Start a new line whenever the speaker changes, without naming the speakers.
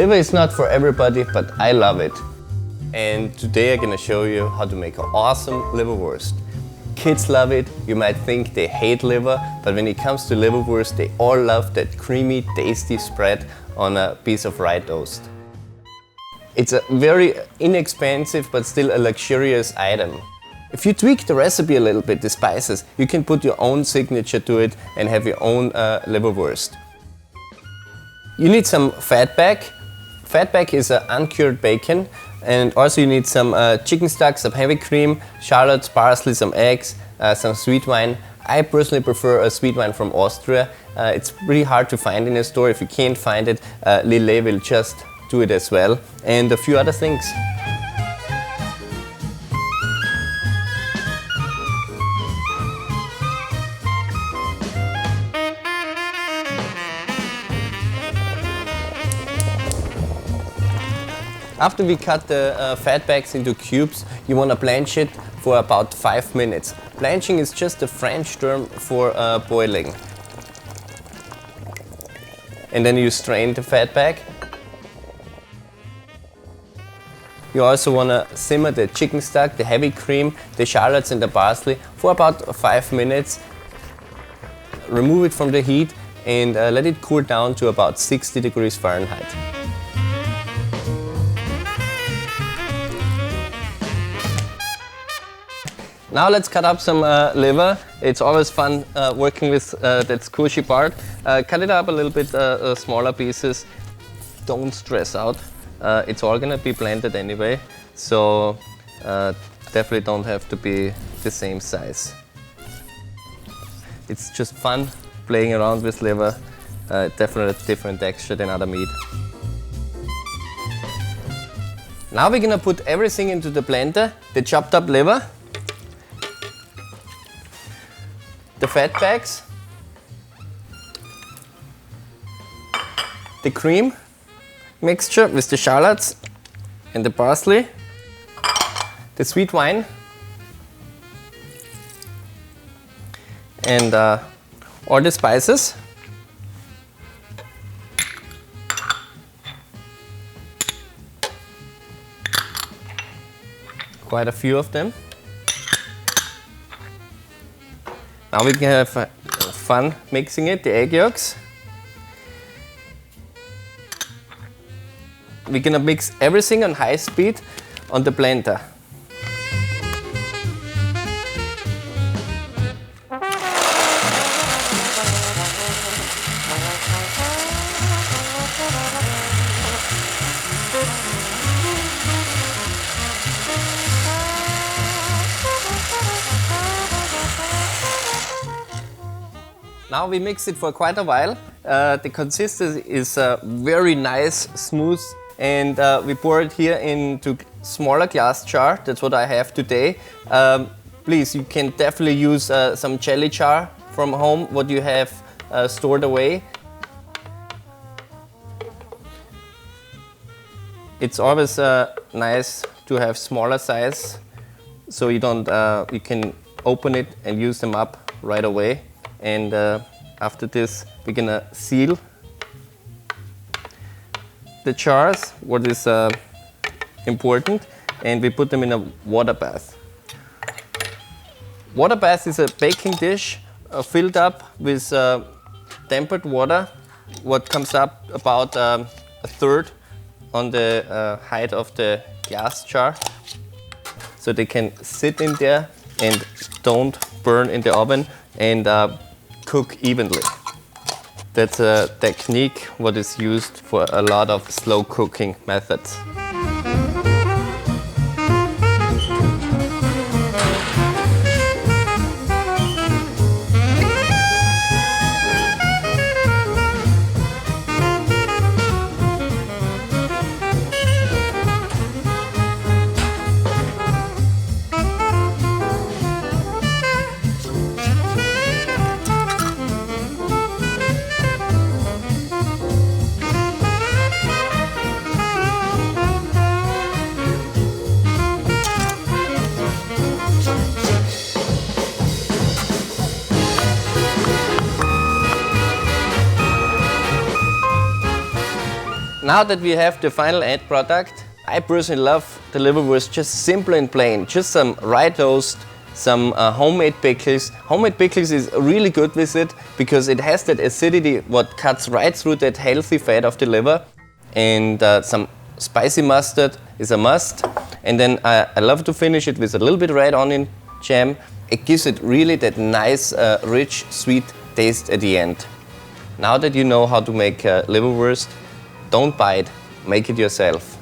Liver is not for everybody, but I love it. And today I'm gonna show you how to make an awesome liverwurst. Kids love it. You might think they hate liver, but when it comes to liverwurst, they all love that creamy, tasty spread on a piece of rye toast. It's a very inexpensive, but still a luxurious item. If you tweak the recipe a little bit, the spices, you can put your own signature to it and have your own liverwurst. You need some fatback. Fatback is uncured bacon, and also you need some chicken stock, some heavy cream, shallots, parsley, some eggs, some sweet wine. I personally prefer a sweet wine from Austria. It's pretty hard to find in a store. If you can't find it, Lillet will just do it as well, and a few other things. After we cut the fatbacks into cubes, you want to blanch it for about 5 minutes. Blanching is just a French term for boiling. And then you strain the fatback. You also want to simmer the chicken stock, the heavy cream, the shallots and the parsley for about 5 minutes. Remove it from the heat and let it cool down to about 60 degrees Fahrenheit. Now let's cut up some liver. It's always fun working with that squishy part. Cut it up a little bit smaller pieces. Don't stress out. It's all gonna be blended anyway, so definitely don't have to be the same size. It's just fun playing around with liver. Definitely a different texture than other meat. Now we're gonna put everything into the blender. The chopped up liver, the fatbacks, the cream mixture with the shallots and the parsley, the sweet wine, and all the spices. Quite a few of them. Now we can have fun mixing it, the egg yolks. We're gonna mix everything on high speed on the blender. Now we mix it for quite a while. The consistency is very nice, smooth, and we pour it here into smaller glass jar. That's what I have today. Please, you can definitely use some jelly jar from home, what you have stored away. It's always nice to have smaller size, so you don't you can open it and use them up right away. And after this, we're gonna seal the jars, what is important, and we put them in a water bath. Water bath is a baking dish filled up with tempered water, what comes up about a third on the height of the glass jar, so they can sit in there and don't burn in the oven and cook evenly. That's a technique what is used for a lot of slow cooking methods. Now that we have the final end product, I personally love the liverwurst just simple and plain. Just some rye toast, some homemade pickles. Homemade pickles is really good with it because it has that acidity what cuts right through that healthy fat of the liver. And some spicy mustard is a must. And then I love to finish it with a little bit red onion jam. It gives it really that nice, rich, sweet taste at the end. Now that you know how to make liverwurst, don't buy it, make it yourself.